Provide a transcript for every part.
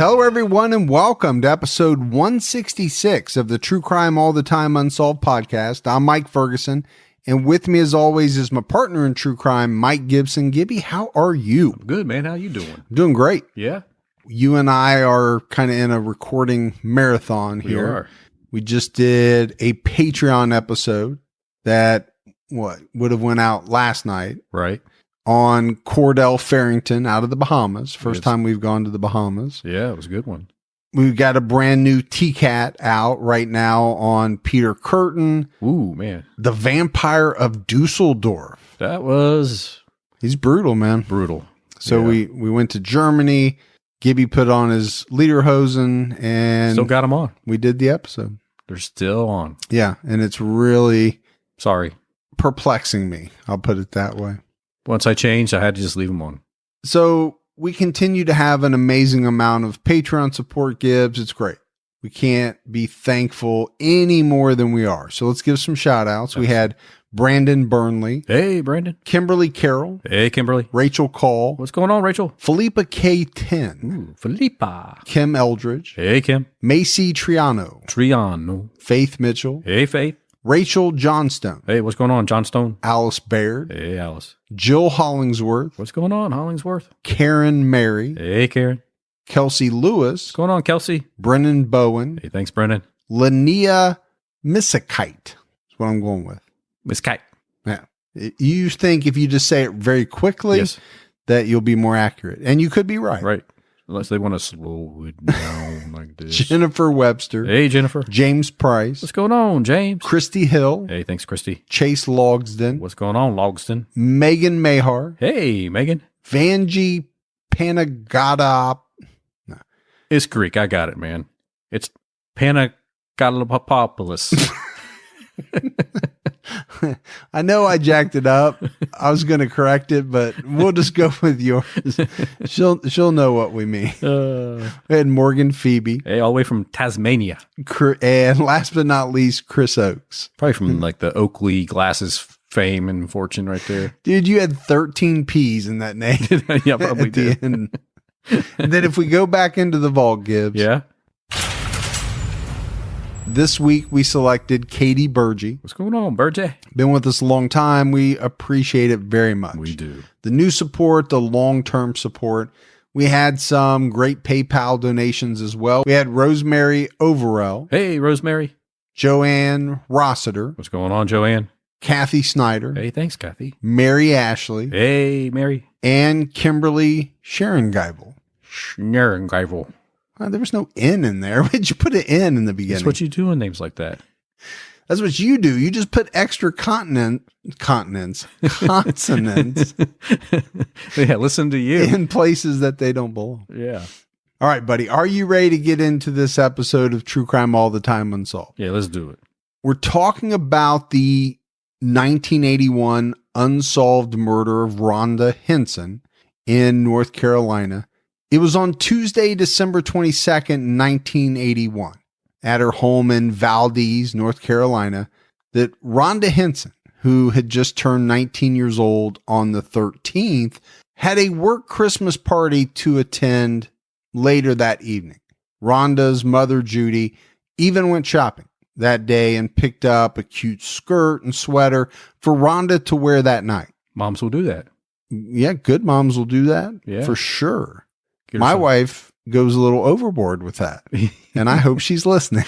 Hello, everyone, and welcome to episode 166 of the True Crime All the Time Unsolved podcast. I'm Mike Ferguson, and with me, as always, is my partner in true crime, Mike Gibson. Gibby, how are you? Good, man. How you doing? I'm doing great. Yeah? You and I are kind of in a recording marathon here. We are. We just did a Patreon episode that would have went out last night. Right. On Cordell Farrington out of the Bahamas. First time we've gone to the Bahamas. Yeah, it was a good one. We've got a brand new TCAT out right now on Peter Curtin. Ooh, man. The Vampire of Dusseldorf. He's brutal, man. Brutal. So we went to Germany. Gibby put on his lederhosen and still got him on. We did the episode. They're still on. Yeah, and it's really perplexing me. I'll put it that way. Once I changed, I had to just leave them on. So we continue to have an amazing amount of Patreon support, Gibbs. It's great. We can't be thankful any more than we are. So let's give some shout outs. We had Brandon Burnley. Hey, Brandon. Kimberly Carroll. Hey, Kimberly. Rachel Call. What's going on, Rachel? Philippa K10. Ooh, Philippa. Kim Eldridge. Hey, Kim. Macy Triano. Faith Mitchell. Hey, Faith. Rachel Johnstone. Hey, what's going on, Johnstone? Alice Baird. Hey, Alice. Jill Hollingsworth. What's going on, Hollingsworth? Karen Mary. Hey, Karen. Kelsey Lewis. What's going on, Kelsey? Brennan Bowen. Hey, thanks, Brennan. Linnea Missakite. That's what I'm going with. Missakite. Yeah. You think if you just say it very quickly, that you'll be more accurate. And you could be right. Right. Unless they want to slow it down like this. Jennifer Webster. Hey, Jennifer. James Price. What's going on, James? Christy Hill. Hey, thanks, Christy. Chase Logsden. What's going on, Logsden? Megan Mahar. Hey, Megan. Vanjie Panagada. No. It's Greek. I got it, man. It's Panagotopoulos. I know I jacked it up. I was going to correct it, but we'll just go with yours. She'll know what we mean. We had Morgan Phoebe. Hey, all the way from Tasmania. And last but not least, Chris Oakes. Probably from like the Oakley glasses fame and fortune right there. Dude, you had 13 P's in that name. Yeah, probably did. And then if we go back into the vault, Gibbs. Yeah. This week, we selected Katie Burgee. What's going on, Burgee? Been with us a long time. We appreciate it very much. We do. The new support, the long-term support. We had some great PayPal donations as well. We had Rosemary Overell. Hey, Rosemary. Joanne Rossiter. What's going on, Joanne? Kathy Snyder. Hey, thanks, Kathy. Mary Ashley. Hey, Mary. And Kimberly Sharon-Geibel. Sharon-Geibel. There was no N in there. Why'd you put an N in the beginning? That's what you do in names like that. That's what you do. You just put extra consonants. Yeah, listen to you. In places that they don't belong. Yeah. All right, buddy. Are you ready to get into this episode of True Crime All the Time Unsolved? Yeah, let's do it. We're talking about the 1981 unsolved murder of Rhonda Hinson in North Carolina. It was on Tuesday, December 22nd, 1981, at her home in Valdez, North Carolina, that Rhonda Hinson, who had just turned 19 years old on the 13th, had a work Christmas party to attend later that evening. Rhonda's mother, Judy, even went shopping that day and picked up a cute skirt and sweater for Rhonda to wear that night. Moms will do that. Yeah, good moms will do that. Yeah. For sure. My wife goes a little overboard with that, and I hope she's listening.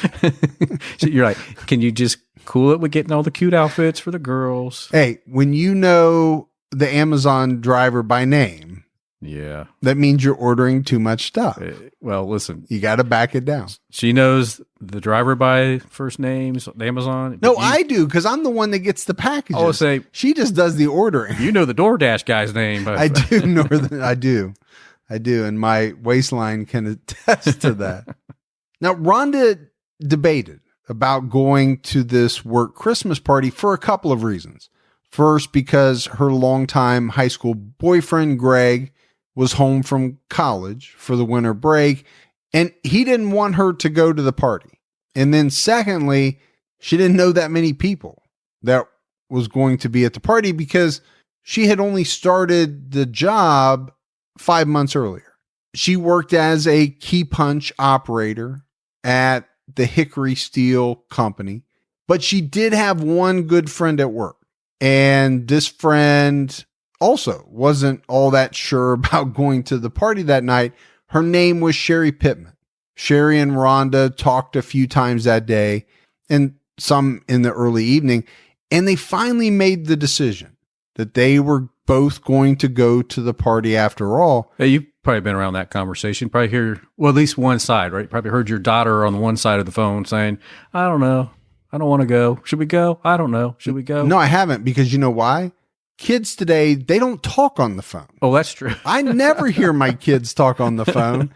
So you're like, can you just cool it with getting all the cute outfits for the girls? Hey, when you know the Amazon driver by name, yeah, that means you're ordering too much stuff. Well, listen, you got to back it down. She knows the driver by first names, the Amazon. No, I do, because I'm the one that gets the packages. I'll say she just does the ordering. You know the DoorDash guy's name. I do. I do, and my waistline can attest to that. Now, Rhonda debated about going to this work Christmas party for a couple of reasons. First, because her longtime high school boyfriend, Greg, was home from college for the winter break, and he didn't want her to go to the party. And then secondly, she didn't know that many people that was going to be at the party because she had only started the job 5 months earlier. She worked as a key punch operator at the Hickory Steel Company, but she did have one good friend at work. And this friend also wasn't all that sure about going to the party that night. Her name was Sherry Pittman. Sherry and Rhonda talked a few times that day and some in the early evening, and they finally made the decision that they were both going to go to the party after all. Hey, you've probably been around that conversation. Probably hear, well, at least one side, right? Probably heard your daughter on the one side of the phone saying, I don't know. I don't want to go. Should we go? I don't know. Should we go? No, I haven't, because you know why? Kids today, they don't talk on the phone. Oh, that's true. I never hear my kids talk on the phone.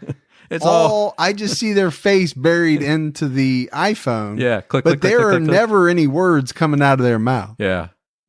It's all I just see their face buried into the iPhone. yeah. Click, But click, there click, are click, click. never any words coming out of their mouth. Yeah.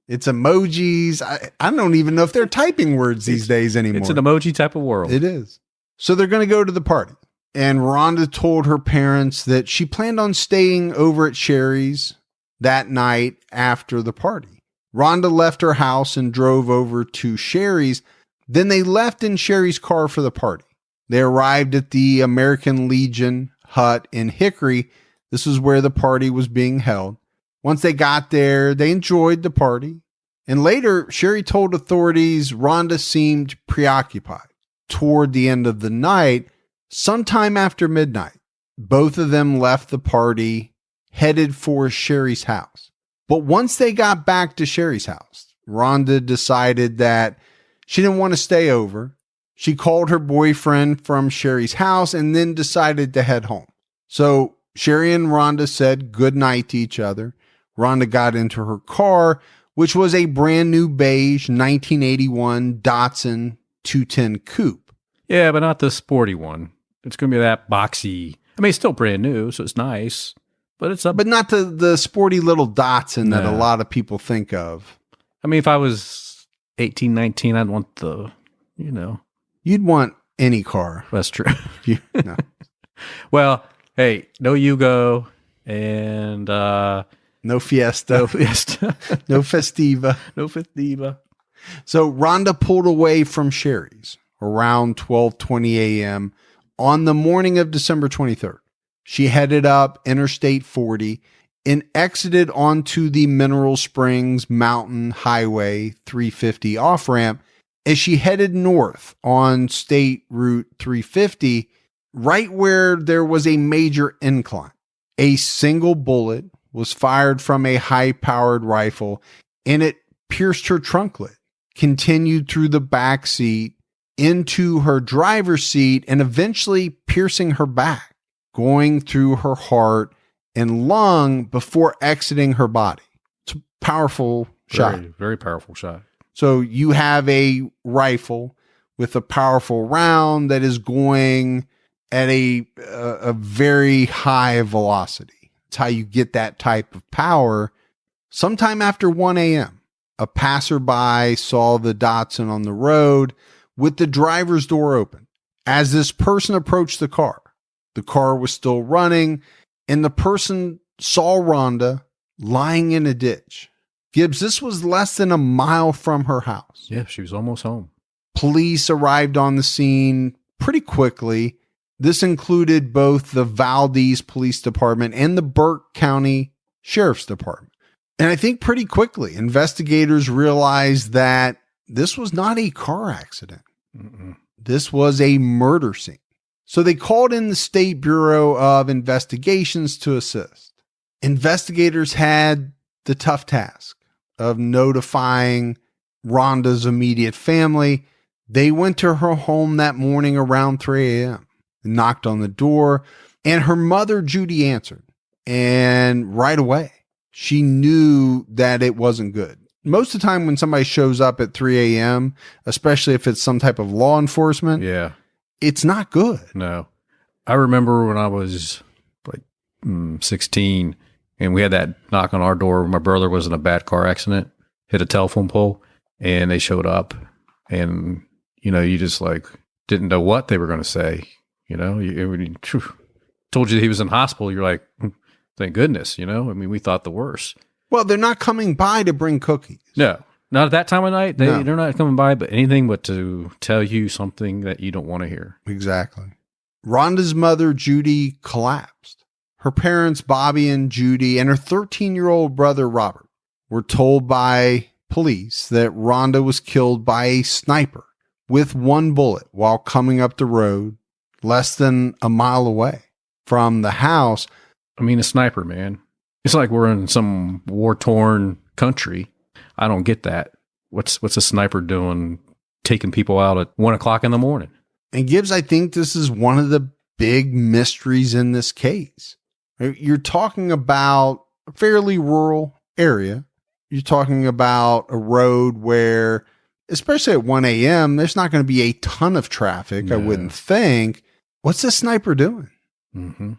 It's emojis. I don't even know if they're typing words these days anymore. It's an emoji type of world. It is. So they're going to go to the party. And Rhonda told her parents that she planned on staying over at Sherry's that night after the party. Rhonda left her house and drove over to Sherry's. Then they left in Sherry's car for the party. They arrived at the American Legion hut in Hickory. This is where the party was being held. Once they got there, they enjoyed the party. And later, Sherry told authorities Rhonda seemed preoccupied. Toward the end of the night, sometime after midnight, both of them left the party, headed for Sherry's house. But once they got back to Sherry's house, Rhonda decided that she didn't want to stay over. She called her boyfriend from Sherry's house and then decided to head home. So Sherry and Rhonda said goodnight to each other. Rhonda got into her car, which was a brand new beige 1981 Datsun 210 coupe. Yeah, but not the sporty one. It's going to be that boxy. I mean, it's still brand new, so it's nice. But it's But not the sporty little Datsun that a No. lot of people think of. I mean, if I was 18, 19, I'd want the, you know. You'd want any car. That's true. No. Well, hey, no Yugo and No Fiesta. no Fiesta. No Festiva. No Festiva. So Rhonda pulled away from Sherry's around 12:20 a.m. on the morning of December 23rd. She headed up Interstate 40 and exited onto the Mineral Springs Mountain Highway 350 off-ramp as she headed north on State Route 350, right where there was a major incline. A single bullet was fired from a high-powered rifle, and it pierced her trunk lid, continued through the back seat, into her driver's seat, and eventually piercing her back, going through her heart and lung before exiting her body. It's a powerful shot. Very, very powerful shot. So you have a rifle with a powerful round that is going at a very high velocity. It's how you get that type of power. Sometime after 1 a.m., a passerby saw the Datsun on the road with the driver's door open. As this person approached the car was still running, and the person saw Rhonda lying in a ditch. Gibbs, this was less than a mile from her house. Yeah, she was almost home. Police arrived on the scene pretty quickly. This included both the Valdez Police Department and the Burke County Sheriff's Department. And I think pretty quickly, investigators realized that this was not a car accident. Mm-mm. This was a murder scene. So they called in the State Bureau of Investigations to assist. Investigators had the tough task of notifying Rhonda's immediate family. They went to her home that morning around 3 a.m., knocked on the door, and her mother, Judy, answered. And right away, she knew that it wasn't good. Most of the time when somebody shows up at 3 a.m., especially if it's some type of law enforcement, Yeah. it's not good. No. I remember when I was like 16 and we had that knock on our door. My brother was in a bad car accident, hit a telephone pole, and they showed up. And, you know, you just like didn't know what they were going to say. You know, when he told you that he was in hospital, you're like, thank goodness, you know? I mean, we thought the worst. Well, they're not coming by to bring cookies. No. Not at that time of night. No. They're not coming by, but anything but to tell you something that you don't want to hear. Exactly. Rhonda's mother, Judy, collapsed. Her parents, Bobby and Judy, and her 13-year-old brother, Robert, were told by police that Rhonda was killed by a sniper with one bullet while coming up the road less than a mile away from the house. I mean, a sniper, man. It's like we're in some war-torn country. I don't get that. What's a sniper doing taking people out at 1 o'clock in the morning? And Gibbs, I think this is one of the big mysteries in this case. You're talking about a fairly rural area. You're talking about a road where, especially at 1 a.m., there's not going to be a ton of traffic, No. I wouldn't think. What's the sniper doing? Mm-hmm.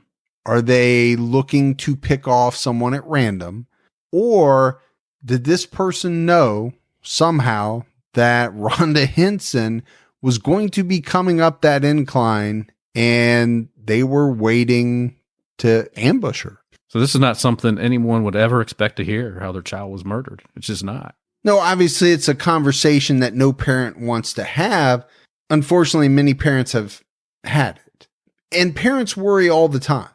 Are they looking to pick off someone at random? Or did this person know somehow that Rhonda Hinson was going to be coming up that incline and they were waiting to ambush her? So this is not something anyone would ever expect to hear, how their child was murdered. It's just not. No, obviously it's a conversation that no parent wants to have. Unfortunately, many parents have had it. And parents worry all the time,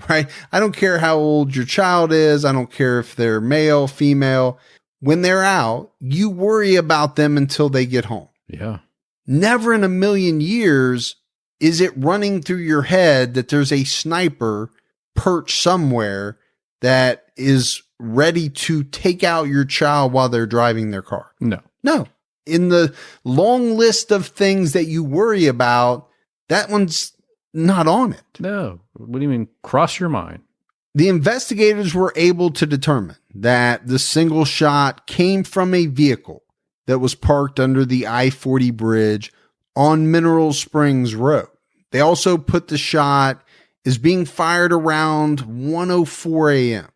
right? I don't care how old your child is. I don't care if they're male, female. When they're out, you worry about them until they get home. Yeah. Never in a million years is it running through your head that there's a sniper perched somewhere that is ready to take out your child while they're driving their car. No. In the long list of things that you worry about, that one's not on it. No. What do you mean? Cross your mind. The investigators were able to determine that the single shot came from a vehicle that was parked under the I-40 bridge on Mineral Springs Road. They also put the shot as being fired around 1:04 a.m.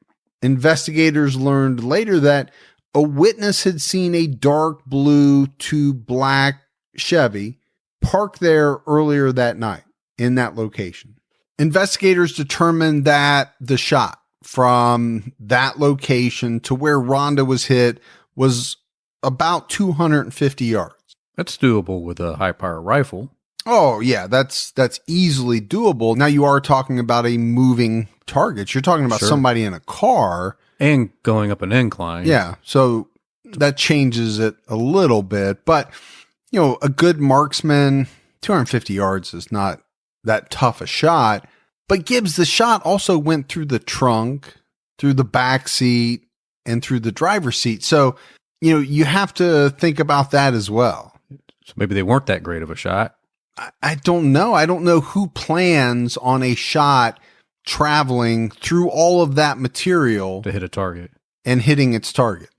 Investigators learned later that a witness had seen a dark blue to black Chevy parked there earlier that night in that location. Investigators determined that the shot from that location to where Rhonda was hit was about 250 yards. That's doable with a high-power rifle. Oh, yeah, that's easily doable. Now you are talking about a moving target. You're talking about Sure. somebody in a car. And going up an incline. Yeah, so that changes it a little bit. But, you know, a good marksman, 250 yards is not that tough a shot. But Gibbs, the shot also went through the trunk, through the back seat, and through the driver's seat. So, you know, you have to think about that as well. So maybe they weren't that great of a shot. I don't know. I don't know who plans on a shot traveling through all of that material To hit a target. and hitting its target.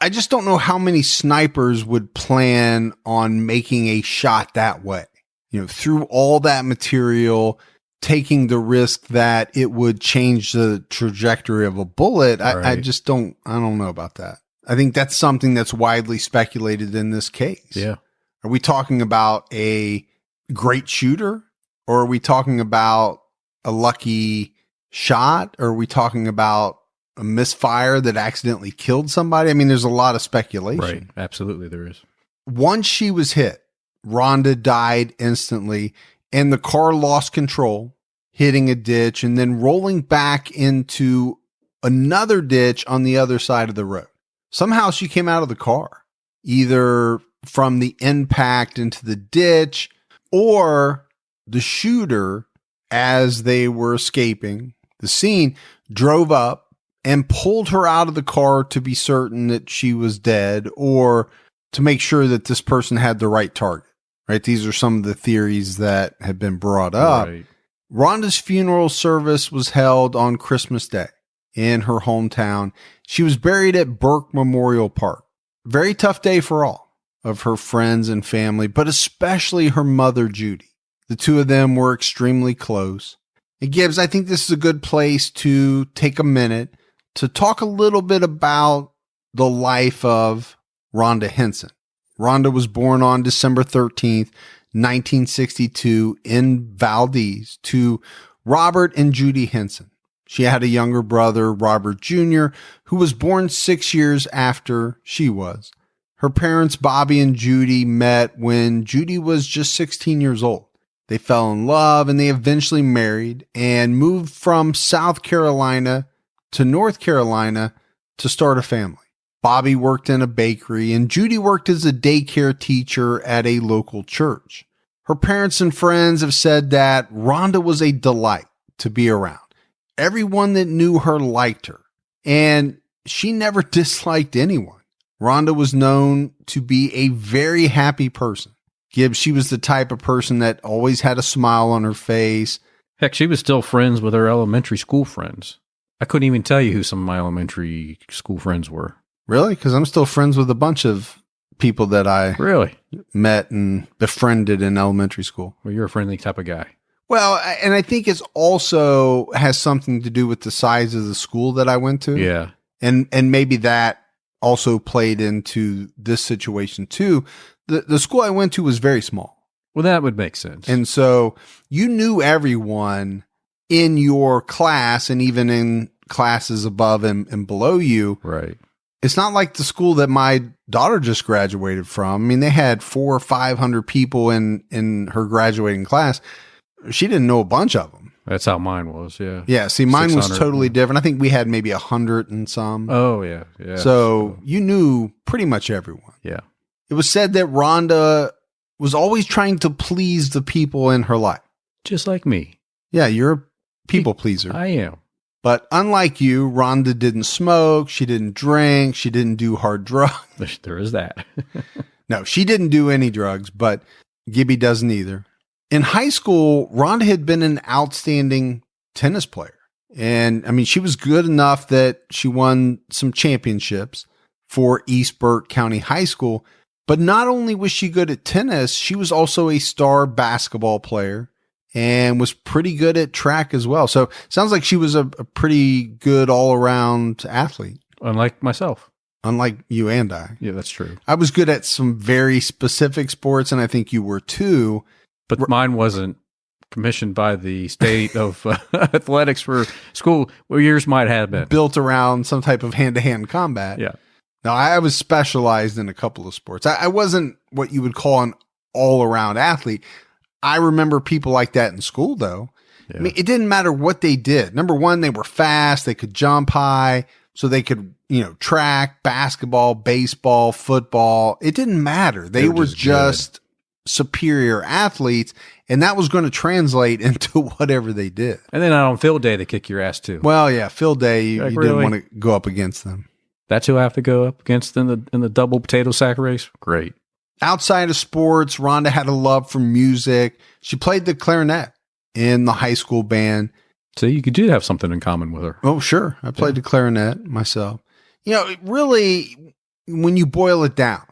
I just don't know how many snipers would plan on making a shot that way. You know, through all that material, taking the risk that it would change the trajectory of a bullet. I Right. just don't know about that. I think that's something that's widely speculated in this case. Yeah. Are we talking about a great shooter, or are we talking about a lucky shot, or are we talking about a misfire that accidentally killed somebody? I mean, there's a lot of speculation. Right. Absolutely there is. Once she was hit, Rhonda died instantly, and the car lost control, hitting a ditch and then rolling back into another ditch on the other side of the road. Somehow she came out of the car, either from the impact into the ditch, or the shooter, as they were escaping the scene, drove up and pulled her out of the car to be certain that she was dead, or to make sure that this person had the right target, right? These are some of the theories that have been brought up. Right. Rhonda's funeral service was held on Christmas Day in her hometown. She was buried at Burke Memorial Park. Very tough day for all of her friends and family, but especially her mother, Judy. The two of them were extremely close. And Gibbs, I think this is a good place to take a minute to talk a little bit about the life of Rhonda Hinson. Rhonda was born on December 13th, 1962 in Valdez to Robert and Judy Hinson. She had a younger brother, Robert Jr., who was born 6 years after she was. Her parents, Bobby and Judy, met when Judy was just 16 years old. They fell in love and they eventually married and moved from South Carolina to North Carolina to start a family. Bobby worked in a bakery and Judy worked as a daycare teacher at a local church. Her parents and friends have said that Rhonda was a delight to be around. Everyone that knew her liked her, and she never disliked anyone. Rhonda was known to be a very happy person. Gibbs, she was the type of person that always had a smile on her face. Heck, she was still friends with her elementary school friends. I couldn't even tell you who some of my elementary school friends were. Really? Because I'm still friends with a bunch of people that I really met and befriended in elementary school. Well, you're a friendly type of guy. Well, and I think it's also has something to do with the size of the school that I went to. Yeah. And maybe that also played into this situation too. The school I went to was very small. Well, that would make sense. And so you knew everyone in your class and even in classes above and below you. Right. It's not like the school that my daughter just graduated from. I mean, they had 400 or 500 people in her graduating class. She didn't know a bunch of them. That's how mine was. Yeah. Yeah. See, mine was totally different. I think we had maybe 100 and some. Oh yeah. Yeah. So you knew pretty much everyone. Yeah. It was said that Rhonda was always trying to please the people in her life. Just like me. Yeah. You're a people pleaser. I am. But unlike you, Rhonda didn't smoke. She didn't drink. She didn't do hard drugs. There is that. No, she didn't do any drugs, but Gibby doesn't either. In high school, Rhonda had been an outstanding tennis player. And I mean, she was good enough that she won some championships for East Burke County High School. But not only was she good at tennis, she was also a star basketball player and was pretty good at track as well. So sounds like she was a pretty good all-around athlete. Unlike myself. Unlike you and I. Yeah, that's true. I was good at some very specific sports, and I think you were too. But mine wasn't commissioned by the state of athletics for school. Well, yours might have been. Built around some type of hand-to-hand combat. Yeah. Now, I was specialized in a couple of sports. I wasn't what you would call an all-around athlete. I remember people like that in school, though. Yeah. I mean, it didn't matter what they did. Number one, they were fast. They could jump high. So they could, track, basketball, baseball, football. It didn't matter. They were just superior athletes. And that was going to translate into whatever they did. And then on field day, they kick your ass too. Well, yeah, field day, you really? didn't want to go up against them. That's who I have to go up against in the double potato sack race? Great. Outside of sports, Rhonda had a love for music. She played the clarinet in the high school band. So you do have something in common with her. Oh, sure. I played the clarinet myself. Really, when you boil it down,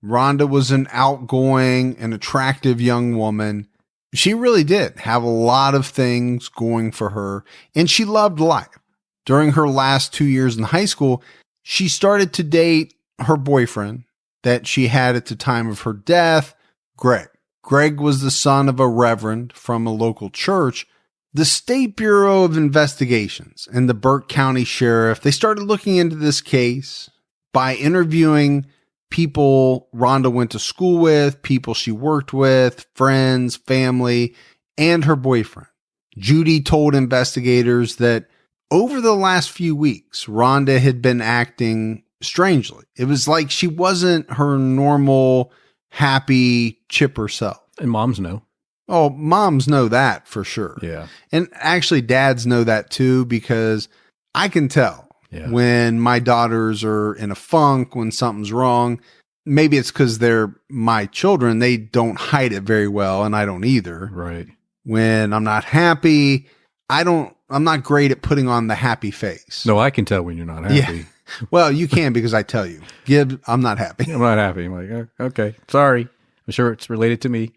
Rhonda was an outgoing and attractive young woman. She really did have a lot of things going for her, and she loved life. During her last 2 years in high school, she started to date her boyfriend that she had at the time of her death, Greg. Greg was the son of a reverend from a local church. The State Bureau of Investigations and the Burke County Sheriff, they started looking into this case by interviewing people Rhonda went to school with, people she worked with, friends, family, and her boyfriend. Judy told investigators that over the last few weeks, Rhonda had been acting strangely. It was like she wasn't her normal, happy, chipper self. And moms know. Oh, moms know that for sure. Yeah. And actually, dads know that too, because I can tell when my daughters are in a funk, when something's wrong. Maybe it's because they're my children. They don't hide it very well, and I don't either. Right. When I'm not happy, I'm not great at putting on the happy face. No, I can tell when you're not happy. Yeah. Well, you can because I tell you, Gib, I'm not happy. I'm not happy. I'm like, okay, sorry. I'm sure it's related to me.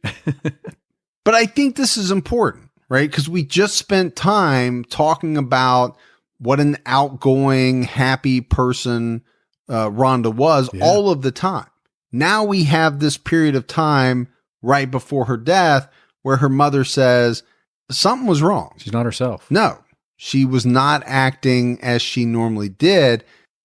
But I think this is important, right? Because we just spent time talking about what an outgoing, happy person Rhonda was all of the time. Now we have this period of time right before her death where her mother says something was wrong. She's not herself. No, she was not acting as she normally did.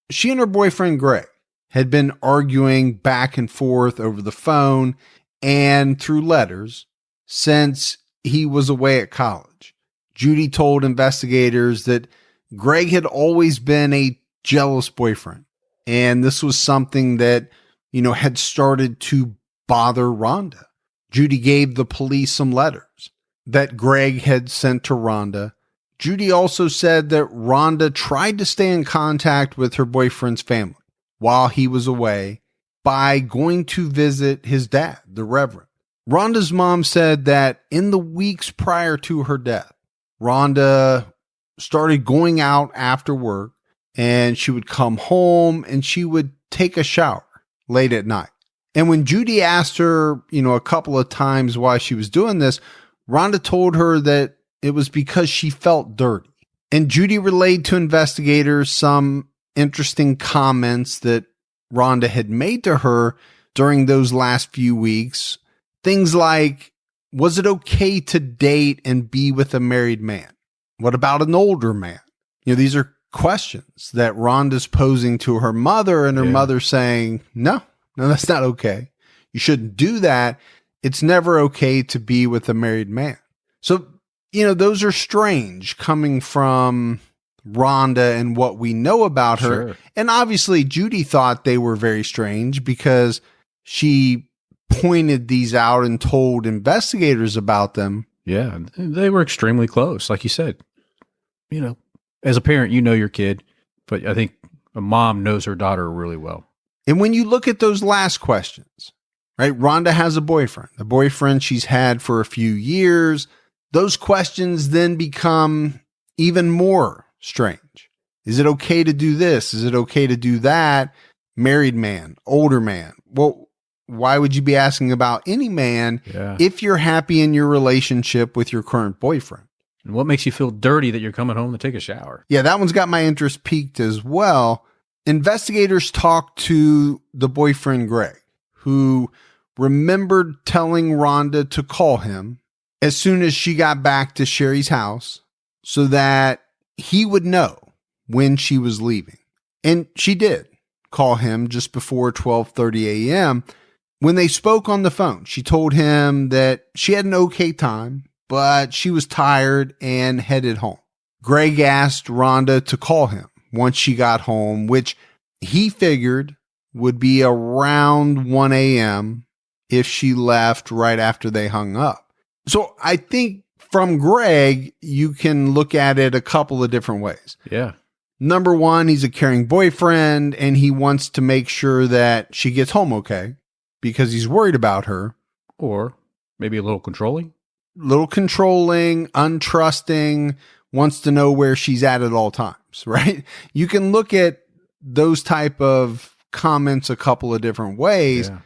She and her boyfriend, Greg, had been arguing back and forth over the phone and through letters since he was away at college. Judy told investigators that Greg had always been a jealous boyfriend, and this was something that, had started to bother Rhonda. Judy gave the police some letters that Greg had sent to Rhonda. Judy also said that Rhonda tried to stay in contact with her boyfriend's family while he was away by going to visit his dad, the Reverend. Rhonda's mom said that in the weeks prior to her death, Rhonda started going out after work, and she would come home and she would take a shower late at night. And when Judy asked her, a couple of times why she was doing this, Rhonda told her that it was because she felt dirty. And Judy relayed to investigators some interesting comments that Rhonda had made to her during those last few weeks. Things like, was it okay to date and be with a married man? What about an older man? These are questions that Rhonda's posing to her mother, and her mother saying, no, that's not okay. You shouldn't do that. It's never okay to be with a married man. So, those are strange coming from Rhonda and what we know about her. Sure. And obviously Judy thought they were very strange because she pointed these out and told investigators about them. Yeah, they were extremely close. Like you said, as a parent, your kid, but I think a mom knows her daughter really well. And when you look at those last questions, right? Rhonda has a boyfriend she's had for a few years. Those questions then become even more strange. Is it okay to do this? Is it okay to do that? Married man, older man. Well, why would you be asking about any man if you're happy in your relationship with your current boyfriend? And what makes you feel dirty that you're coming home to take a shower? Yeah, that one's got my interest piqued as well. Investigators talked to the boyfriend, Greg, who remembered telling Rhonda to call him as soon as she got back to Sherry's house so that he would know when she was leaving. And she did call him just before 12:30 a.m. When they spoke on the phone, she told him that she had an okay time, but she was tired and headed home. Greg asked Rhonda to call him once she got home, which he figured would be around 1 a.m. if she left right after they hung up. So I think from Greg, you can look at it a couple of different ways. Yeah. Number one, he's a caring boyfriend and he wants to make sure that she gets home okay because he's worried about her. Or maybe a little controlling. Untrusting, wants to know where she's at all times, right? You can look at those type of comments a couple of different ways. Yeah.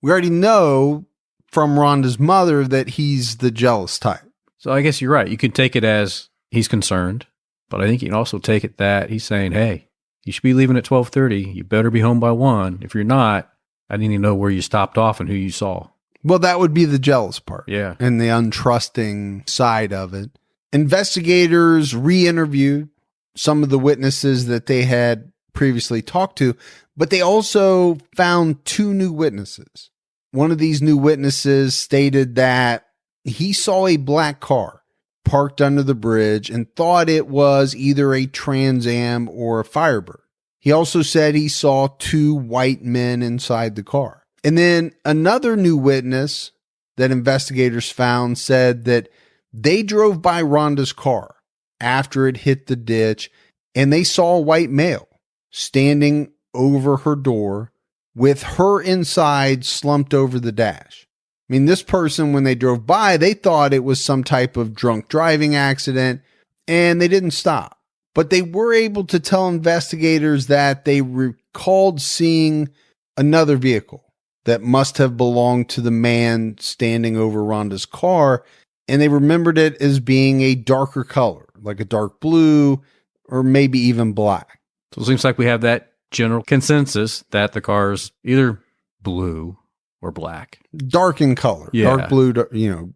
We already know from Rhonda's mother that he's the jealous type. So I guess you're right. You can take it as he's concerned, but I think you can also take it that he's saying, hey, you should be leaving at 12:30. You better be home by 1. If you're not, I need to know where you stopped off and who you saw. Well, that would be the jealous part. Yeah. And the untrusting side of it. Investigators re-interviewed some of the witnesses that they had previously talked to, but they also found 2 new witnesses. One of these new witnesses stated that he saw a black car parked under the bridge and thought it was either a Trans Am or a Firebird. He also said he saw 2 white men inside the car. And then another new witness that investigators found said that they drove by Rhonda's car after it hit the ditch and they saw a white male standing over her door with her inside slumped over the dash. I mean, this person, when they drove by, they thought it was some type of drunk driving accident and they didn't stop. But they were able to tell investigators that they recalled seeing another vehicle that must have belonged to the man standing over Rhonda's car. And they remembered it as being a darker color, like a dark blue or maybe even black. So it seems like we have that general consensus that the car's either blue or black. Dark in color. Yeah. Dark blue,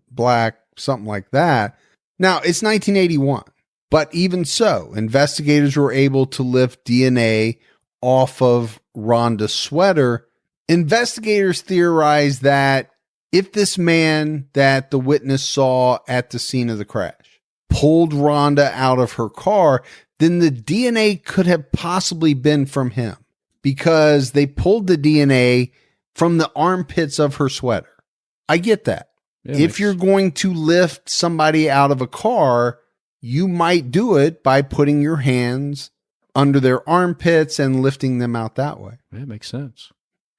black, something like that. Now, it's 1981. But even so, investigators were able to lift DNA off of Rhonda's sweater, investigators theorized that if this man that the witness saw at the scene of the crash pulled Rhonda out of her car, then the DNA could have possibly been from him because they pulled the DNA from the armpits of her sweater. I get that. Yeah, if you're going to lift somebody out of a car, you might do it by putting your hands under their armpits and lifting them out that way. Yeah, it makes sense.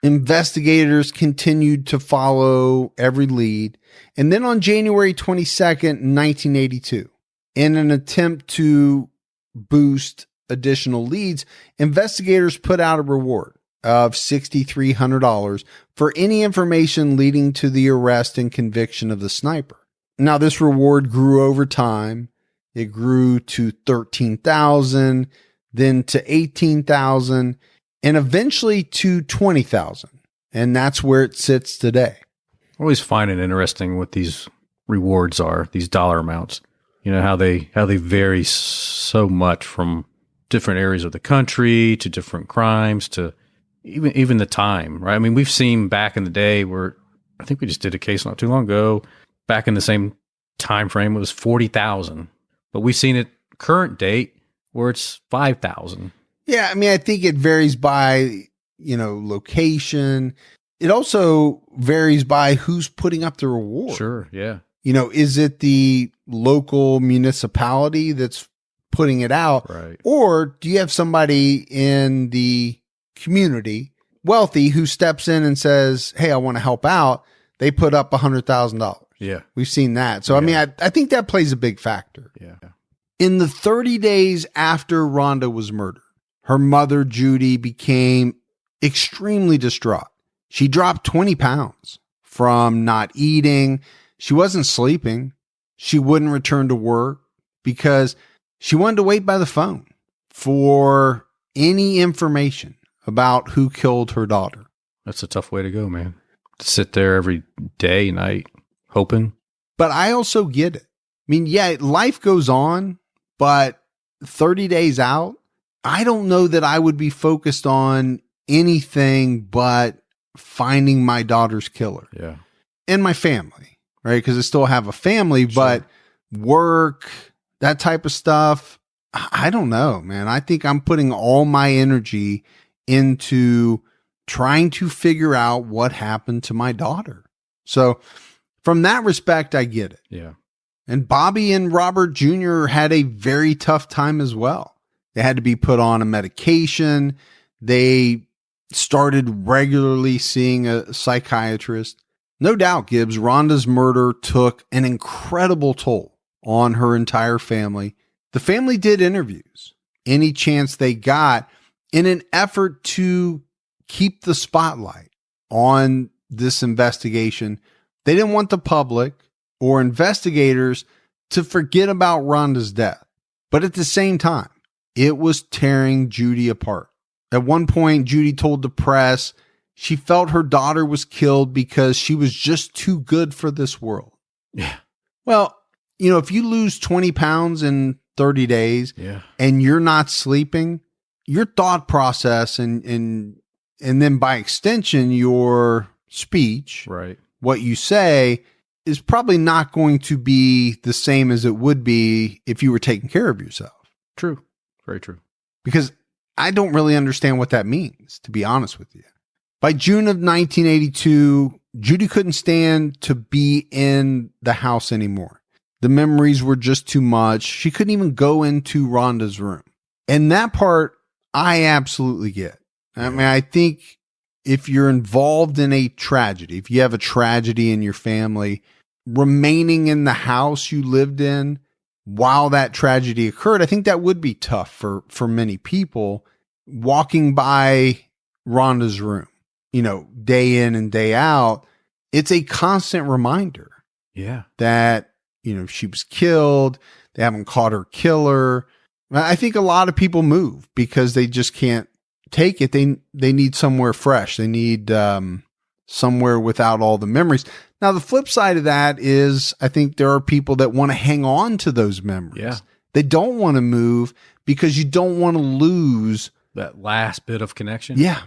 Investigators continued to follow every lead. And then on January 22nd, 1982, in an attempt to boost additional leads, investigators put out a reward of $6,300 for any information leading to the arrest and conviction of the sniper. Now, this reward grew over time. It grew to $13,000, then to $18,000, and eventually to $20,000. And that's where it sits today. I always find it interesting what these rewards are, these dollar amounts. You know, how they vary so much from different areas of the country to different crimes to even the time, right? I mean, we've seen back in the day where I think we just did a case not too long ago, back in the same time frame, it was 40,000. But we've seen it current date where it's 5,000. Yeah, I mean, I think it varies by, location. It also varies by who's putting up the reward. Sure, yeah. Is it the local municipality that's putting it out? Right. Or do you have somebody in the community, wealthy, who steps in and says, hey, I want to help out. They put up $100,000. Yeah. We've seen that. So, Yeah. I think that plays a big factor. Yeah. In the 30 days after Rhonda was murdered, her mother, Judy, became extremely distraught. She dropped 20 pounds from not eating. She wasn't sleeping. She wouldn't return to work because she wanted to wait by the phone for any information about who killed her daughter. That's a tough way to go, man. To sit there every day, night, hoping. But I also get it. I mean, yeah, life goes on, but 30 days out, I don't know that I would be focused on anything but finding my daughter's killer. Yeah. And my family, right? Because I still have a family, but work, that type of stuff, I don't know, man. I think I'm putting all my energy into trying to figure out what happened to my daughter. So from that respect, I get it. Yeah. And Bobby and Robert Jr. had a very tough time as well. They had to be put on a medication. They started regularly seeing a psychiatrist. No doubt, Gibbs, Rhonda's murder took an incredible toll on her entire family. The family did interviews any chance they got in an effort to keep the spotlight on this investigation. They didn't want the public or investigators to forget about Rhonda's death. But at the same time, it was tearing Judy apart. At one point, Judy told the press she felt her daughter was killed because she was just too good for this world. Yeah. Well, if you lose 20 pounds in 30 days and you're not sleeping, your thought process and then by extension, your speech, right, what you say is probably not going to be the same as it would be if you were taking care of yourself. True. Very true. Because I don't really understand what that means, to be honest with you. By June of 1982, Judy couldn't stand to be in the house anymore. The memories were just too much. She couldn't even go into Rhonda's room. And that part, I absolutely get. I mean, I think if you're involved in a tragedy, if you have a tragedy in your family, remaining in the house you lived in while that tragedy occurred, I think that would be tough for many people. Walking by Rhonda's room, day in and day out, it's a constant reminder. Yeah. That, she was killed. They haven't caught her killer. I think a lot of people move because they just can't take it. They need somewhere fresh. They need somewhere without all the memories. Now, the flip side of that is I think there are people that want to hang on to those memories. Yeah. They don't want to move because you don't want to lose that last bit of connection. Yeah.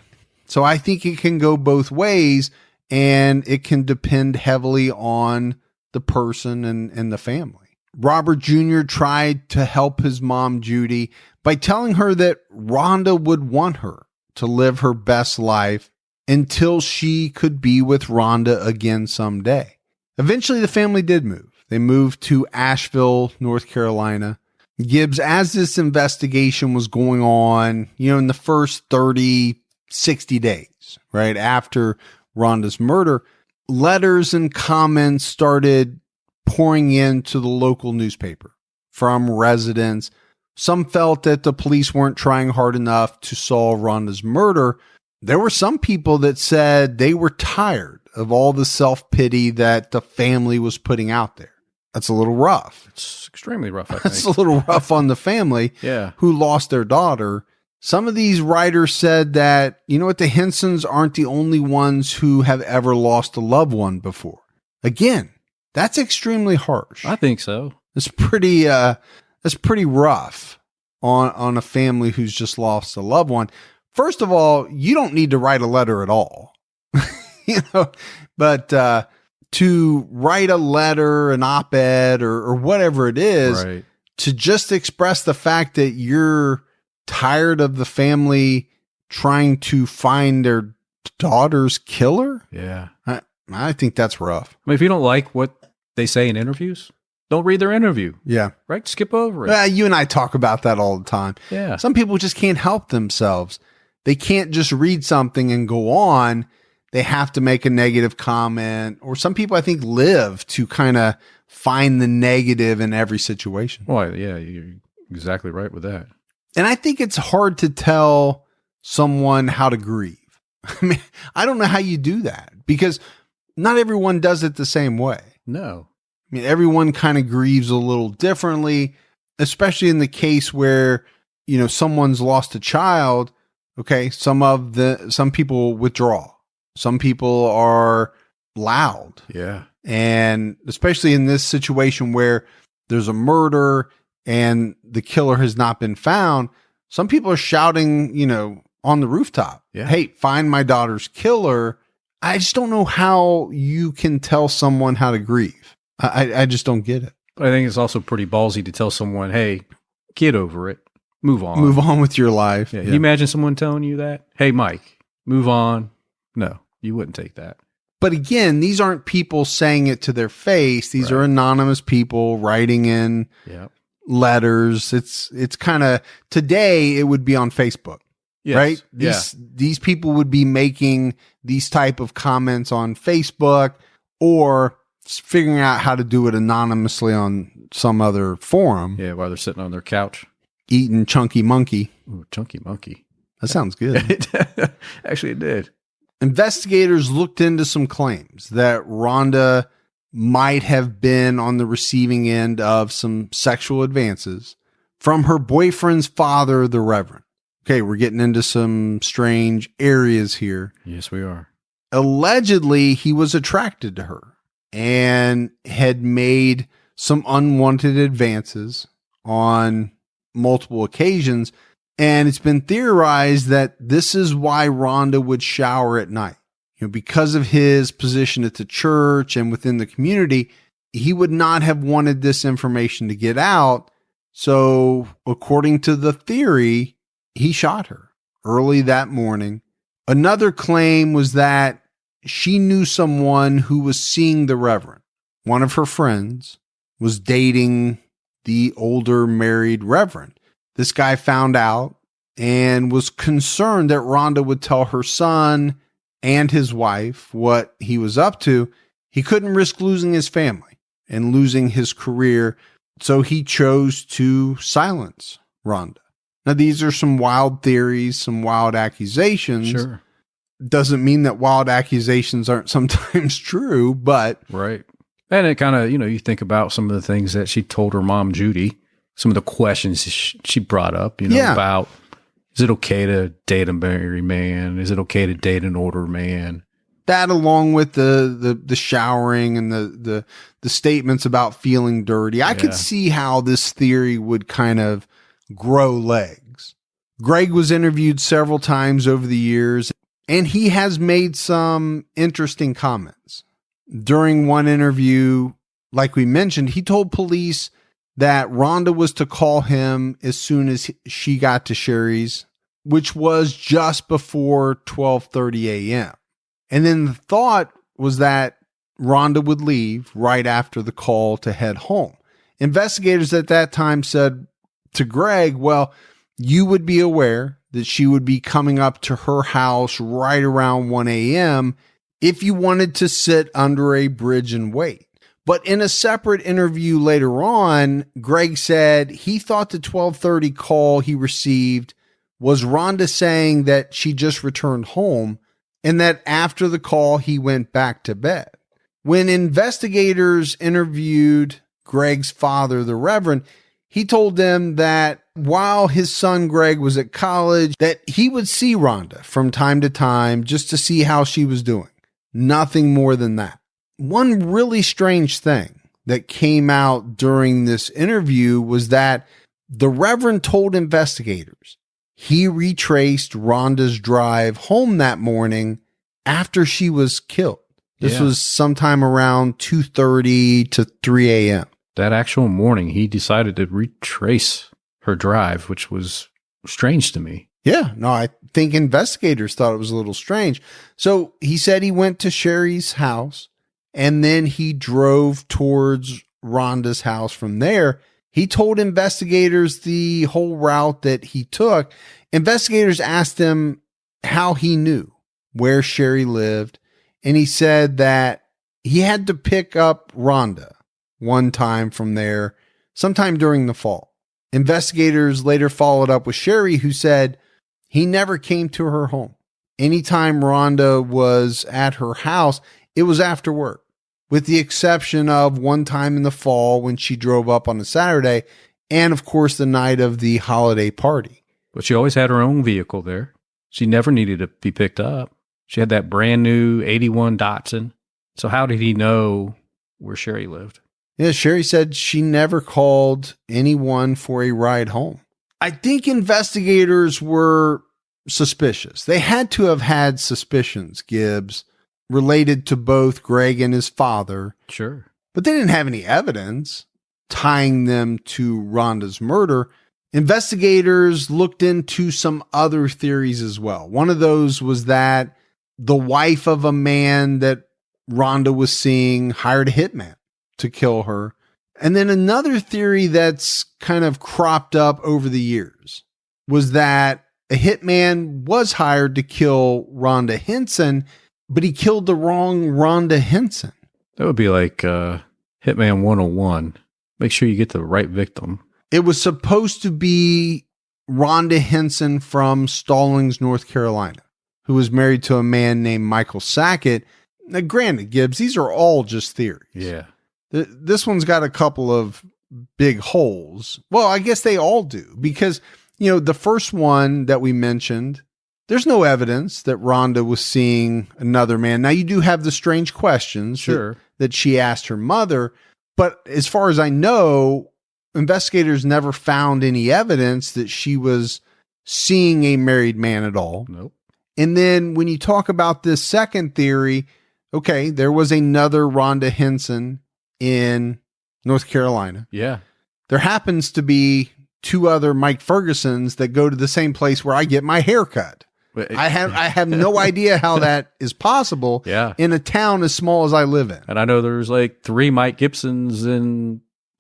So I think it can go both ways, and it can depend heavily on the person and the family. Robert Jr. tried to help his mom, Judy, by telling her that Rhonda would want her to live her best life until she could be with Rhonda again someday. Eventually, the family did move. They moved to Asheville, North Carolina. Gibbs, as this investigation was going on, in the first 30, 60 days, right after Rhonda's murder, letters and comments started pouring into the local newspaper from residents. Some felt that the police weren't trying hard enough to solve Rhonda's murder. There were some people that said they were tired of all the self-pity that the family was putting out there. That's a little rough. It's extremely rough, I think. That's a little rough on the family who lost their daughter. Some of these writers said that, the Hinsons aren't the only ones who have ever lost a loved one before. Again, that's extremely harsh. I think so. It's pretty rough on a family who's just lost a loved one. First of all, you don't need to write a letter at all, but to write a letter, an op-ed or whatever it is, right, to just express the fact that you're tired of the family trying to find their daughter's killer. Yeah. I think that's rough. I mean, if you don't like what they say in interviews, don't read their interview. Yeah. Right? Skip over it. You and I talk about that all the time. Yeah. Some people just can't help themselves. They can't just read something and go on. They have to make a negative comment. Or some people, I think, live to kind of find the negative in every situation. Well, yeah, you're exactly right with that. And I think it's hard to tell someone how to grieve. I mean, I don't know how you do that because not everyone does it the same way. No. I mean, everyone kind of grieves a little differently, especially in the case where, someone's lost a child. Okay. Some people withdraw. Some people are loud. Yeah. And especially in this situation where there's a murder and the killer has not been found, some people are shouting, on the rooftop, hey, find my daughter's killer. I just don't know how you can tell someone how to grieve. I just don't get it. I think it's also pretty ballsy to tell someone, hey, get over it. Move on. Move on with your life. Yeah. Can you imagine someone telling you that? Hey, Mike, move on. No, you wouldn't take that. But again, these aren't people saying it to their face. These are anonymous people writing in letters. It's kind of, today it would be on Facebook, right? These people would be making these type of comments on Facebook or figuring out how to do it anonymously on some other forum. Yeah, while they're sitting on their couch. Eating Chunky Monkey. Ooh, Chunky Monkey. That sounds good. Actually, it did. Investigators looked into some claims that Rhonda might have been on the receiving end of some sexual advances from her boyfriend's father, the Reverend. Okay, we're getting into some strange areas here. Yes, we are. Allegedly, he was attracted to her and had made some unwanted advances on multiple occasions. And it's been theorized that this is why Rhonda would shower at night. Because of his position at the church and within the community, he would not have wanted this information to get out. So according to the theory, he shot her early that morning. Another claim was that she knew someone who was seeing the Reverend. One of her friends was dating the older married Reverend. This guy found out and was concerned that Rhonda would tell her son and his wife what he was up to. He couldn't risk losing his family and losing his career, so he chose to silence Rhonda. Now, these are some wild theories, some wild accusations. Sure. Doesn't mean that wild accusations aren't sometimes true, but... Right. And it kind of, you think about some of the things that she told her mom, Judy, some of the questions she brought up, about, is it okay to date a married man? Is it okay to date an older man? That, along with the showering and the statements about feeling dirty. I could see how this theory would kind of grow legs. Greg was interviewed several times over the years, And he has made some interesting comments. During one interview, like we mentioned, he told police that Rhonda was to call him as soon as she got to Sherry's, which was just before 12:30 a.m. And then the thought was that Rhonda would leave right after the call to head home. Investigators at that time said to Greg, well, you would be aware that she would be coming up to her house right around 1 a.m. if you wanted to sit under a bridge and wait. But in a separate interview later on, Greg said he thought the 12:30 call he received was Rhonda saying that she just returned home and that after the call, he went back to bed. When investigators interviewed Greg's father, the Reverend, he told them that while his son Greg was at college, that he would see Rhonda from time to time just to see how she was doing. Nothing more than that. One really strange thing that came out during this interview was that the Reverend told investigators he retraced Rhonda's drive home that morning after she was killed. This was sometime around 2:30 to 3 a.m. That actual morning, he decided to retrace her drive, which was strange to me. Yeah, no, I think investigators thought it was a little strange. So he said he went to Sherry's house and then he drove towards Rhonda's house from there. He told investigators the whole route that he took. Investigators asked him how he knew where Sherry lived. And he said that he had to pick up Rhonda one time from there, sometime during the fall. Investigators later followed up with Sherry, who said he never came to her home. Anytime Rhonda was at her house, it was after work, with the exception of one time in the fall when she drove up on a Saturday, and of course the night of the holiday party. But she always had her own vehicle there. She never needed to be picked up. She had that brand new 81 Datsun. So how did he know where Sherry lived? Yeah, Sherry said she never called anyone for a ride home. I think investigators were suspicious. They had to have had suspicions, Gibbs, related to both Greg and his father. Sure. But they didn't have any evidence tying them to Rhonda's murder. Investigators looked into some other theories as well. One of those was that the wife of a man that Rhonda was seeing hired a hitman to kill her. And then another theory that's kind of cropped up over the years was that a hitman was hired to kill Rhonda Hinson, but he killed the wrong Rhonda Hinson. That would be like Hitman 101. Make sure you get the right victim. It was supposed to be Rhonda Hinson from Stallings, North Carolina, who was married to a man named Michael Sackett. Now, granted, Gibbs, these are all just theories. Yeah. This one's got a couple of big holes. Well, I guess they all do, because, you know, the first one that we mentioned, there's no evidence that Rhonda was seeing another man. Now, you do have the strange questions that she asked her mother, but as far as I know, investigators never found any evidence that she was seeing a married man at all. Nope. And then when you talk about this second theory, okay, there was another Rhonda Hinson in North Carolina. Yeah. There happens to be two other Mike Fergusons that go to the same place where I get my hair cut. I have no idea how that is possible in a town as small as I live in. And I know there's like 3 Mike Gibsons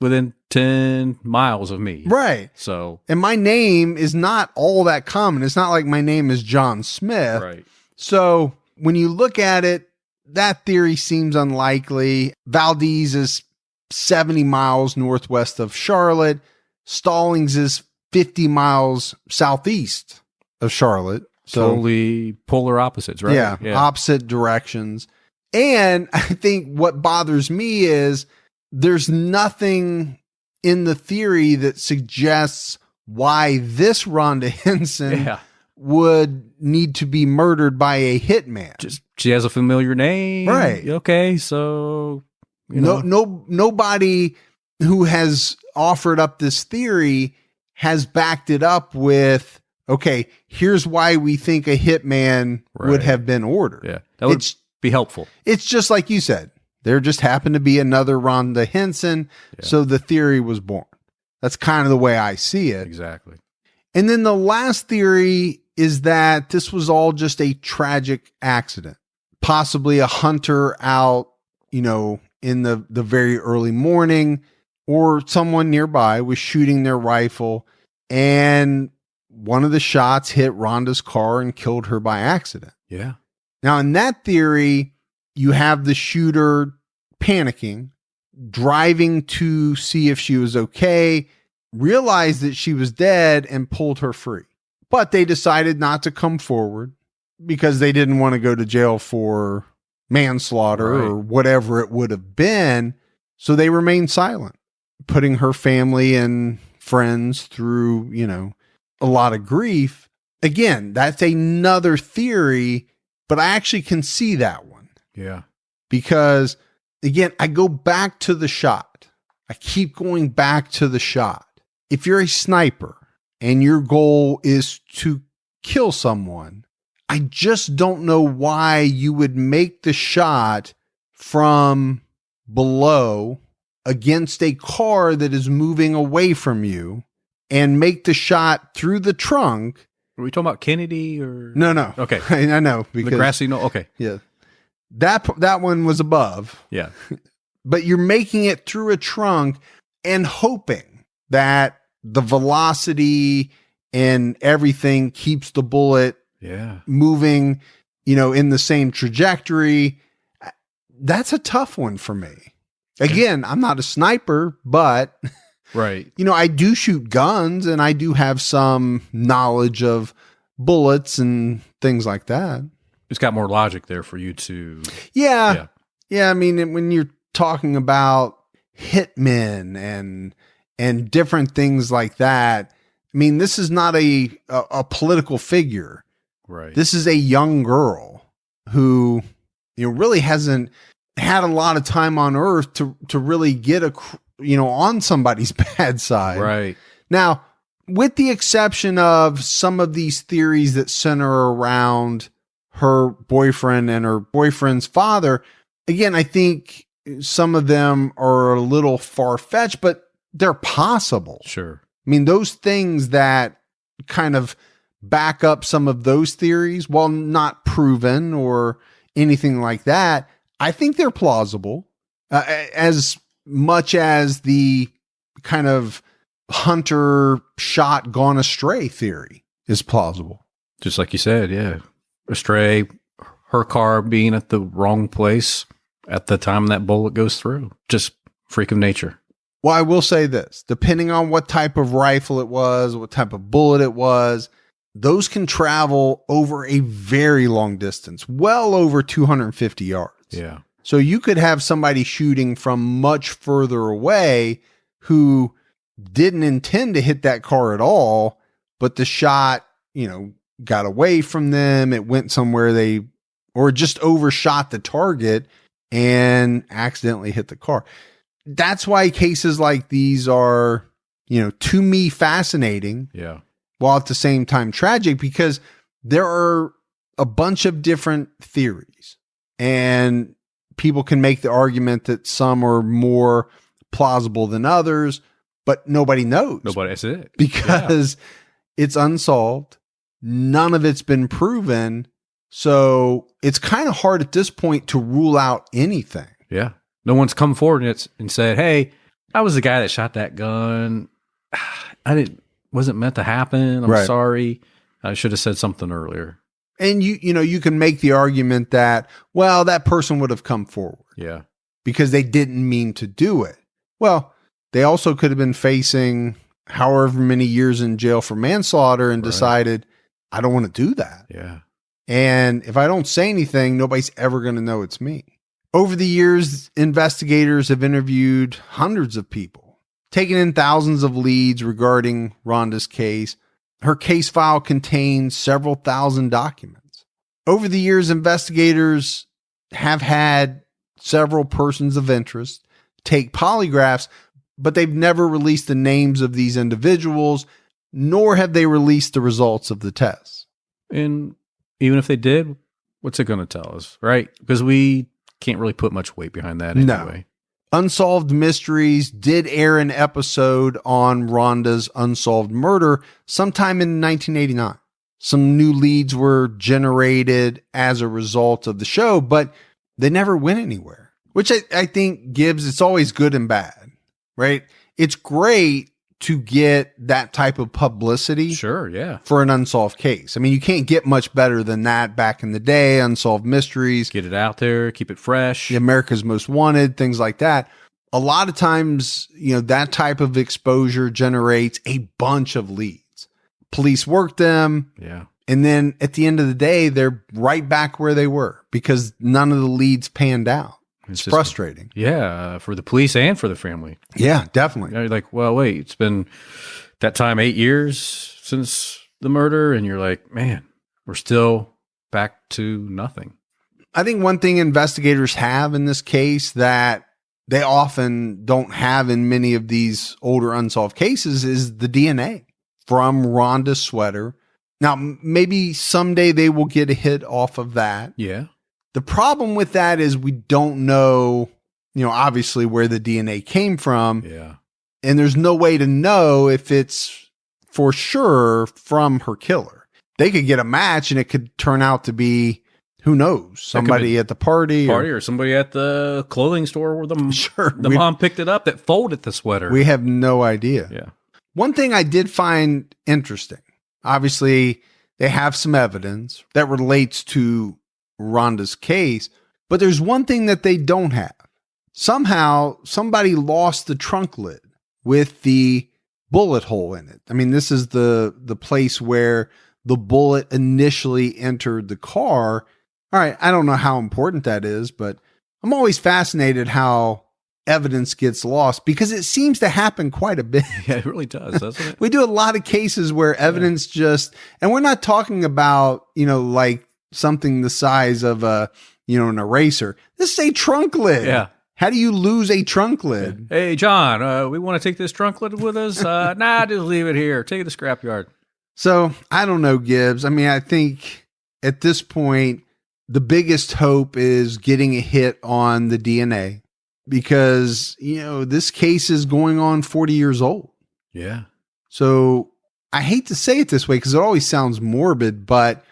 within 10 miles of me. Right. So, and my name is not all that common. It's not like my name is John Smith. Right. So when you look at it, that theory seems unlikely. Valdez is 70 miles northwest of Charlotte. Stallings is 50 miles southeast of Charlotte. So totally polar opposites, right? Yeah, opposite directions. And I think what bothers me is there's nothing in the theory that suggests why this Rhonda Hinson would need to be murdered by a hitman. Just she has a familiar name. Right. Okay, so you know. Nobody who has offered up this theory has backed it up with, okay, here's why we think a hitman would have been ordered. Yeah. That would be helpful. It's just like you said. There just happened to be another Rhonda Hinson, so the theory was born. That's kind of the way I see it. Exactly. And then the last theory is that this was all just a tragic accident. Possibly a hunter out, in the very early morning, or someone nearby was shooting their rifle and one of the shots hit Rhonda's car and killed her by accident. Yeah. Now, in that theory, you have the shooter panicking, driving to see if she was okay, realized that she was dead, and pulled her free. But they decided not to come forward because they didn't want to go to jail for manslaughter or whatever it would have been. So they remained silent, putting her family and friends through, a lot of grief. Again, that's another theory, but I actually can see that one. Yeah. Because again, I go back to the shot. I keep going back to the shot. If you're a sniper and your goal is to kill someone, I just don't know why you would make the shot from below against a car that is moving away from you and make the shot through the trunk. Are we talking about Kennedy or? No. Okay. I know. Because, the grassy, no. Okay. Yeah. That one was above. Yeah. But you're making it through a trunk and hoping that the velocity and everything keeps the bullet moving, in the same trajectory. That's a tough one for me. Again, I'm not a sniper, but right. I do shoot guns and I do have some knowledge of bullets and things like that. It's got more logic there for you to. Yeah. I mean, when you're talking about hitmen and different things like that, I mean, this is not a political figure. Right. This is a young girl who, really hasn't had a lot of time on earth to really get on somebody's bad side. Right. Now, with the exception of some of these theories that center around her boyfriend and her boyfriend's father, again, I think some of them are a little far-fetched, but they're possible. Sure. I mean, those things that kind of back up some of those theories, while not proven or anything like that, I think they're plausible. As much as the kind of hunter shot gone astray theory is plausible. Just like you said, yeah. Astray, her car being at the wrong place at the time that bullet goes through. Just freak of nature. Well, I will say this, depending on what type of rifle it was, what type of bullet it was, those can travel over a very long distance, well over 250 yards. Yeah. So you could have somebody shooting from much further away who didn't intend to hit that car at all, but the shot, got away from them. It went somewhere or just overshot the target and accidentally hit the car. That's why cases like these are, to me, fascinating. Yeah. While at the same time tragic, because there are a bunch of different theories and people can make the argument that some are more plausible than others, but nobody knows. That's it. Because it's unsolved. None of it's been proven. So it's kind of hard at this point to rule out anything. Yeah. No one's come forward and said, hey, I was the guy that shot that gun. Wasn't meant to happen. I'm sorry. I should have said something earlier. And you can make the argument that, well, that person would have come forward. Yeah. Because they didn't mean to do it. Well, they also could have been facing however many years in jail for manslaughter and decided, I don't want to do that. Yeah. And if I don't say anything, nobody's ever going to know it's me. Over the years, investigators have interviewed hundreds of people, taken in thousands of leads regarding Rhonda's case. Her case file contains several thousand documents. Over the years, investigators have had several persons of interest take polygraphs, but they've never released the names of these individuals nor have they released the results of the tests. And even if they did, what's it going to tell us, right? Because we can't really put much weight behind that anyway. Unsolved Mysteries did air an episode on Rhonda's unsolved murder sometime in 1989. Some new leads were generated as a result of the show, but they never went anywhere, which I think gives, it's always good and bad, right? It's great to get that type of publicity. Sure, yeah. For an unsolved case. I mean, you can't get much better than that back in the day, Unsolved Mysteries. Get it out there, keep it fresh. America's Most Wanted, things like that. A lot of times, that type of exposure generates a bunch of leads. Police work them. Yeah. And then at the end of the day, they're right back where they were because none of the leads panned out. It's frustrating. Yeah, for the police and for the family. Yeah, definitely. You're like, well, wait, it's been that time 8 years since the murder, and you're like, man, we're still back to nothing. I think one thing investigators have in this case that they often don't have in many of these older unsolved cases is the DNA from Rhonda's sweater. Now, maybe someday they will get a hit off of that. Yeah. The problem with that is we don't know, obviously where the DNA came from. Yeah. And there's no way to know if it's for sure from her killer. They could get a match and it could turn out to be, who knows, somebody at the party or somebody at the clothing store where the mom picked it up that folded the sweater. We have no idea. Yeah. One thing I did find interesting, obviously they have some evidence that relates to Rhonda's case, but there's one thing that they don't have. Somehow somebody lost the trunk lid with the bullet hole in it. I mean, this is the place where the bullet initially entered the car. All right, I don't know how important that is, but I'm always fascinated how evidence gets lost because it seems to happen quite a bit. Yeah, it really does, doesn't it? We do a lot of cases where evidence and we're not talking about, like something the size of an eraser. This is a trunk lid. Yeah. How do you lose a trunk lid? Hey, John, we want to take this trunk lid with us? Nah, just leave it here. Take it to the scrapyard. So I don't know, Gibbs. I mean, I think at this point, the biggest hope is getting a hit on the DNA because, this case is going on 40 years old. Yeah. So I hate to say it this way because it always sounds morbid, but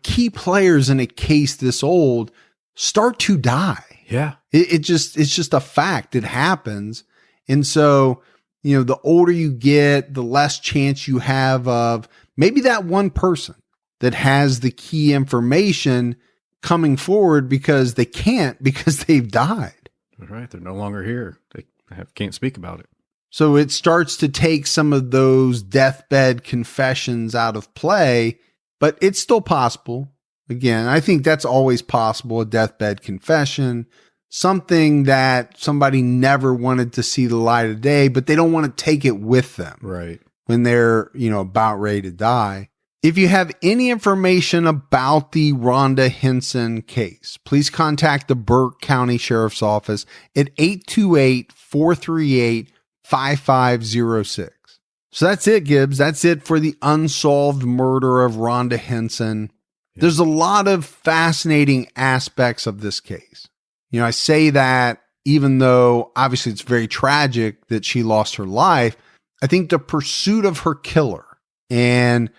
key players in a case this old start to die. Yeah. It's just a fact. It happens. And so, the older you get, the less chance you have of maybe that one person that has the key information coming forward because they can't because they've died. That's right. They're no longer here. They can't speak about it. So it starts to take some of those deathbed confessions out of play, but it's still possible. Again, I think that's always possible, a deathbed confession, something that somebody never wanted to see the light of day, but they don't want to take it with them. Right. When they're, about ready to die. If you have any information about the Rhonda Hinson case, please contact the Burke County Sheriff's Office at 828-438-5506. So that's it, Gibbs. That's it for the unsolved murder of Rhonda Hinson. Yeah. There's a lot of fascinating aspects of this case. I say that even though obviously it's very tragic that she lost her life, I think the pursuit of her killer and,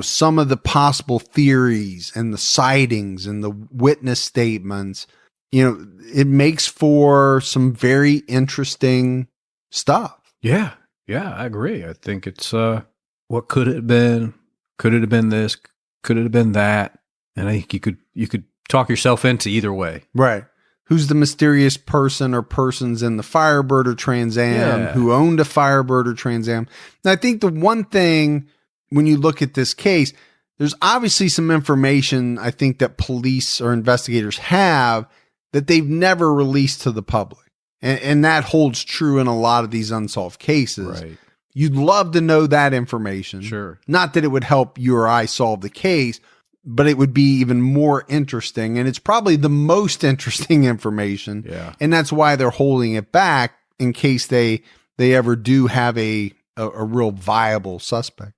some of the possible theories and the sightings and the witness statements, it makes for some very interesting stuff. Yeah. Yeah, I agree. I think it's, what could it have been? Could it have been this? Could it have been that? And I think you could talk yourself into either way. Right. Who's the mysterious person or persons in the Firebird or Trans Am who owned a Firebird or Trans Am? And I think the one thing when you look at this case, there's obviously some information I think that police or investigators have that they've never released to the public. And that holds true in a lot of these unsolved cases. Right. You'd love to know that information. Sure. Not that it would help you or I solve the case, but it would be even more interesting. And it's probably the most interesting information. Yeah. And that's why they're holding it back in case they ever do have a a real viable suspect.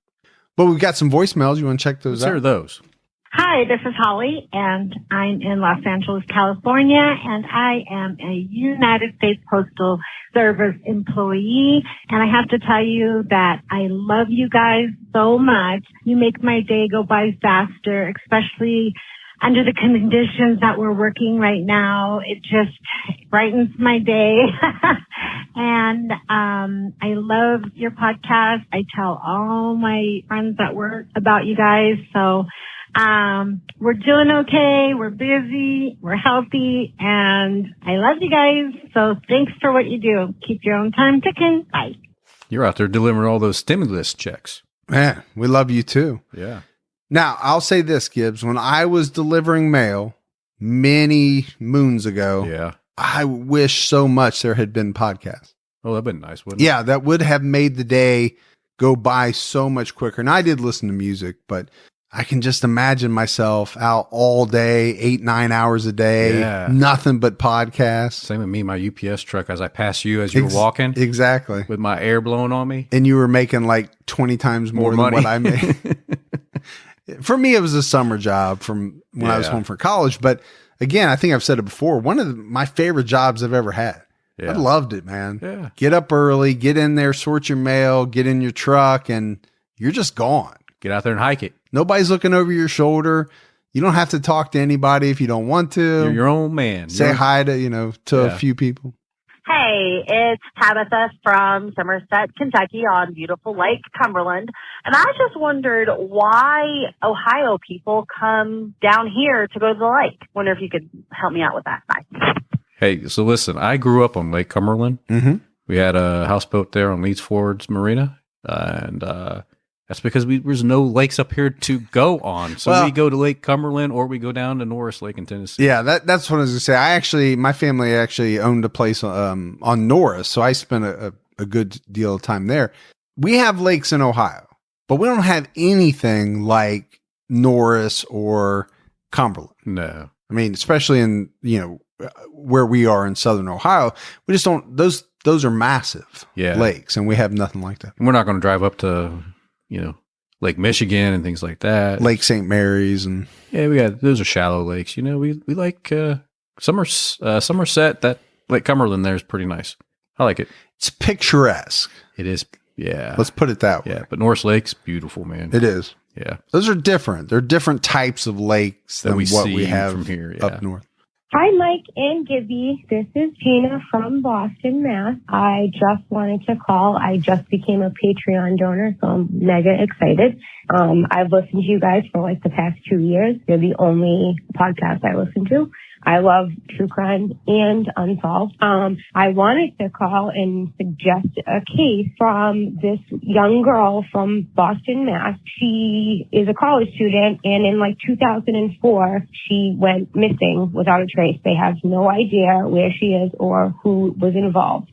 But we've got some voicemails. You want to check those out? Let's hear those. Hi, this is Holly, and I'm in Los Angeles, California, and I am a United States Postal Service employee. And I have to tell you that I love you guys so much. You make my day go by faster, especially under the conditions that we're working right now. It just brightens my day. And I love your podcast. I tell all my friends at work about you guys. So we're doing okay. We're busy. We're healthy. And I love you guys. So thanks for what you do. Keep your own time ticking. Bye. You're out there delivering all those stimulus checks. Man, we love you too. Yeah. Now, I'll say this, Gibbs. When I was delivering mail many moons ago, Yeah. I wish so much there had been podcasts. Oh, that'd been nice, wouldn't it? Yeah, that would have made the day go by so much quicker. And I did listen to music, but I can just imagine myself out all day, 8-9 hours a day, Yeah. nothing but podcasts. Same with me, my UPS truck, as I pass you as you were walking Exactly. with my air blowing on me. And you were making like 20 times more than money. what I made. For me, it was a summer job from when I was Yeah. home from college. But again, I think I've said it before. One of my favorite jobs I've ever had. Yeah. I loved it, man. Yeah. Get up early, get in there, sort your mail, get in your truck, and you're just gone. Get out there and hike it. Nobody's looking over your shoulder. You don't have to talk to anybody if you don't want to. You're your own man. Say hi to, Yeah. a few people. Hey, it's Tabitha from Somerset, Kentucky on beautiful Lake Cumberland. And I just wondered why Ohio people come down here to go to the lake. Wonder if you could help me out with that. Bye. Hey, so listen, I grew up on Lake Cumberland. Mm-hmm. We had a houseboat there on Leeds Ford's Marina. And that's because there's no lakes up here to go on. So we go to Lake Cumberland or we go down to Norris Lake in Tennessee. Yeah, that's what I was going to say. My family actually owned a place on Norris, so I spent a good deal of time there. We have lakes in Ohio, but we don't have anything like Norris or Cumberland. No. I mean, especially in, where we are in Southern Ohio, we just don't, those are massive lakes, and we have nothing like that. And we're not going to drive up to, Lake Michigan and things like that. Lake St. Mary's and those are shallow lakes. We like Somerset. That Lake Cumberland there is pretty nice. I like it. it's picturesque. It is. Yeah. Let's put it that way. Yeah. But Norris Lake's beautiful, man. It is. Yeah. Those are different. They're different types of lakes than what we have from here up north. Hi, Mike and Gibby. This is Gina from Boston, Mass. I just wanted to call. I just became a Patreon donor, so I'm mega excited. I've listened to you guys for like the past 2 years. You're the only podcast I listen to. I love true crime and Unsolved. I wanted to call and suggest a case from this young girl from Boston, Mass. She is a college student, and in like 2004, she went missing without a trace. They have no idea where she is or who was involved.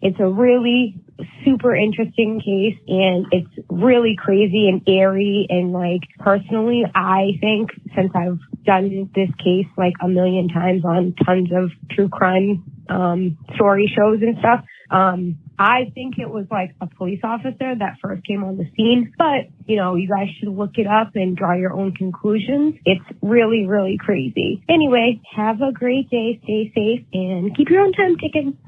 It's a really super interesting case, and it's really crazy and airy, and like personally I think, since I've done this case like a million times on tons of true crime story shows and stuff, I think it was like a police officer that first came on the scene. But you guys should look it up and draw your own conclusions. It's really, really crazy. Anyway, have a great day, stay safe, and keep your own time ticking.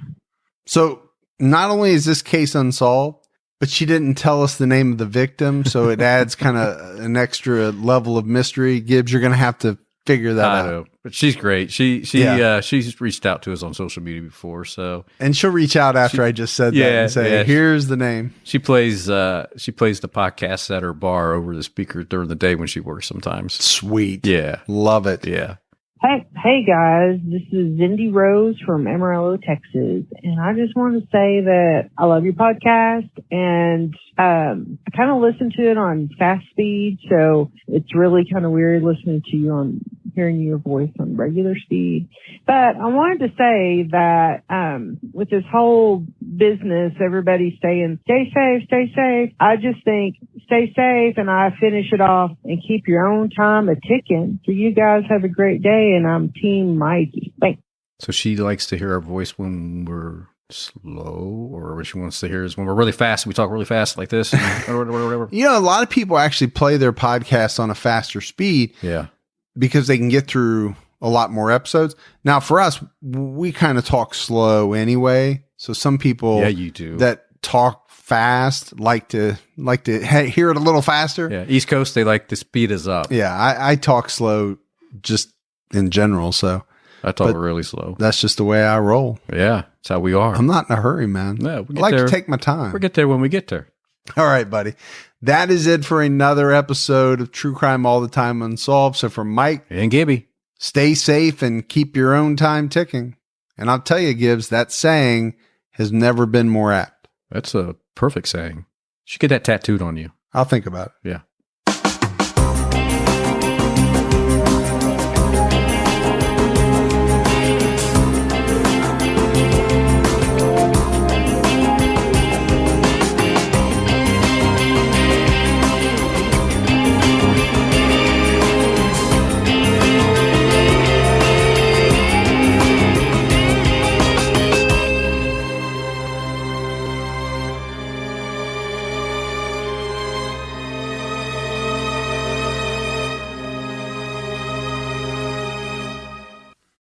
So not only is this case unsolved, but she didn't tell us the name of the victim, so it adds kind of an extra level of mystery. Gibbs, you're going to have to figure that out. I know, but she's great. She's reached out to us on social media before, so and she'll reach out after I just said that and say, "Here's the name." She plays the podcast at her bar over the speaker during the day when she works sometimes. Sweet, yeah, love it. Yeah. Hey guys, this is Cindy Rose from Amarillo, Texas, and I just want to say that I love your podcast, and I kind of listen to it on fast speed, so it's really kind of weird listening to you on hearing your voice on regular speed. But I wanted to say that with this whole business, everybody saying stay safe, I just think stay safe, and I finish it off and keep your own time a ticking. So you guys have a great day, and I'm Team Mikey. Thanks. So she likes to hear our voice when we're slow, or what you want us to hear is when we're really fast, we talk really fast like this, or whatever. You know, a lot of people actually play their podcasts on a faster speed. Yeah. Because they can get through a lot more episodes. Now, for us, we kind of talk slow anyway. So some people Yeah, you do. that talk fast like to hear it a little faster. Yeah. East Coast, they like to speed us up. Yeah, I talk slow just in general. So I talk really slow. that's just the way I roll. Yeah. That's how we are. I'm not in a hurry, man. No, I like to take my time. We'll get there when we get there. All right, buddy. That is it for another episode of True Crime All the Time Unsolved. So for Mike And Gibby, stay safe and keep your own time ticking. And I'll tell you, Gibbs, that saying has never been more apt. that's a perfect saying. You should get that tattooed on you. I'll think about it. Yeah.